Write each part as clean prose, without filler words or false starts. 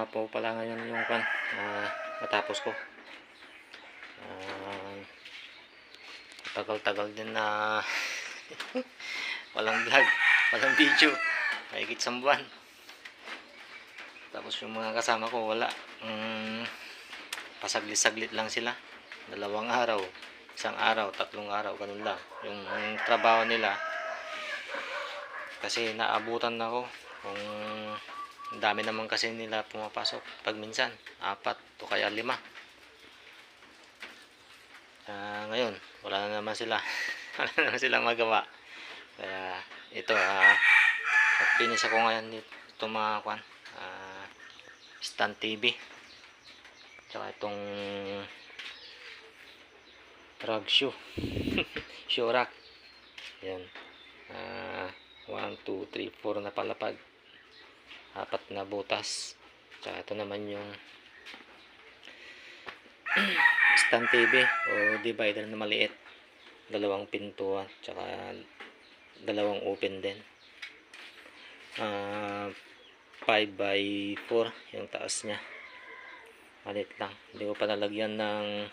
nga po pala ngayon yung natapos ko. Tagal-tagal din na walang vlog, walang video, mahigit isang buwan. Tapos yung mga kasama ko wala, pasaglit-saglit lang sila, 2 araw, 1 araw, 3 araw, ganun lang yung trabaho nila. Kasi naabutan ako kung ang dami naman kasi nila pumapasok pag minsan 4 o kaya 5. Ngayon wala na naman sila wala na naman silang magawa, kaya ito finish ako ngayon dito mga stand TV tsaka itong rug shoe shoe rack. Yan, 1, 2, 3, 4 na palapag, 4 na butas. Tsaka ito naman yung stand TV o divider na maliit, 2 pintuan, tsaka 2 open din. 5x4 yung taas nya, maliit lang. Hindi ko pa nalagyan ng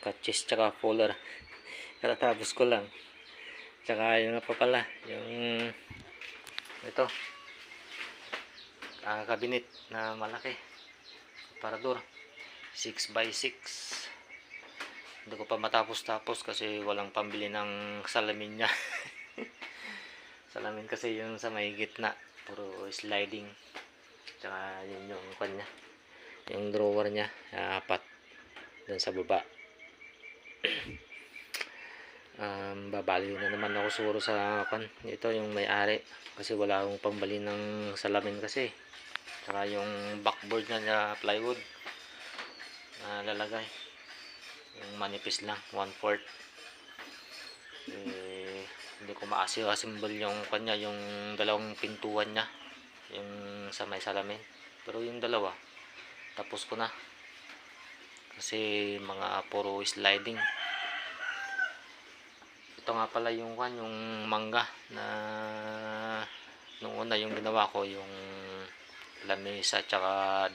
catches tsaka fuller katatapos ko lang. Tsaka yung pa pala yung ito, cabinet na malaki, aparador 6x6. Hindi ko pa matapos-tapos kasi walang pambili ng salamin nya. Salamin kasi yung sa may gitna puro sliding, tsaka yun yung kanya, yung drawer nya 4 dun sa baba. Babali na naman ako siguro sa ito yung may-ari kasi wala akong pambali ng salamin kasi. Tsaka yung backboard na plywood na lalagay, yung manipis lang 1/4. Hindi ko ma-assemble yung kanya, yung 2 pintuan nya, yung sa may salamin. Pero yung 2 tapos ko na kasi mga puro sliding. Ito nga pala yung yung mangga na nung una yung ginawa ko, yung lamesa tsaka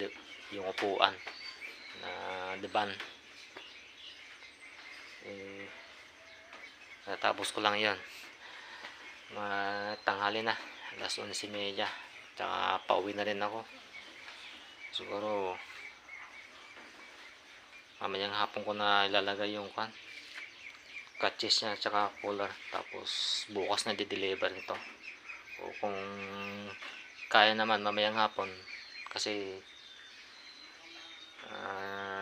yung upuan na diban. Natapos ko lang yon, tanghali na, 11:30, tsaka pauwi na rin ako. Siguro mamayang hapon ko na ilalagay yung catches nya tsaka cooler, tapos bukas na di-deliver nito. O kung kaya naman mamayang hapon kasi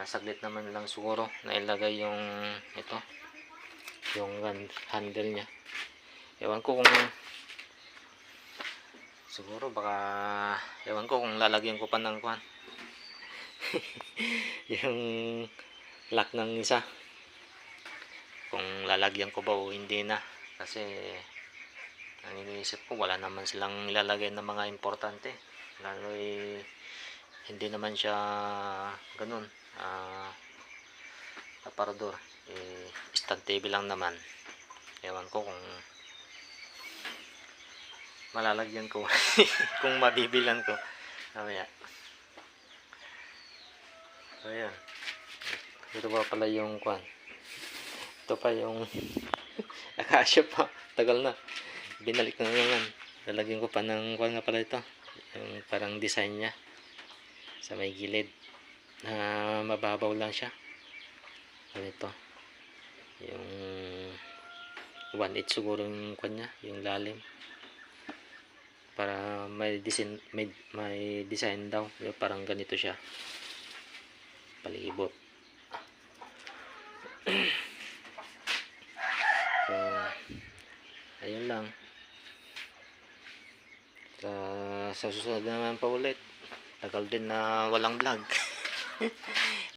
saglit naman lang siguro na ilagay yung ito, yung handle nya. Ewan ko kung siguro ewan ko kung lalagyan ko pa ng yung lock ng isa, kung lalagyan ko ba o hindi na, kasi ang iniisip ko wala naman silang ilalagay na mga importante, lalo hindi naman siya ganun aparador, stand TV lang naman. Ewan ko kung malalagyan ko kung mabibilan ko mamaya. So yan, ito pa pala yung ito pa yung akasya pa, tagal na, binalik na naman. Lalagyan ko pa ng nga pala ito, yung parang design nya sa may gilid na mababaw lang siya. Ito yung 1/8 siguro yung kanya, yung lalim, para may design daw, yung parang ganito siya palibot. So ayun lang, sa susunod naman pa ulit. Tagal din na walang vlog.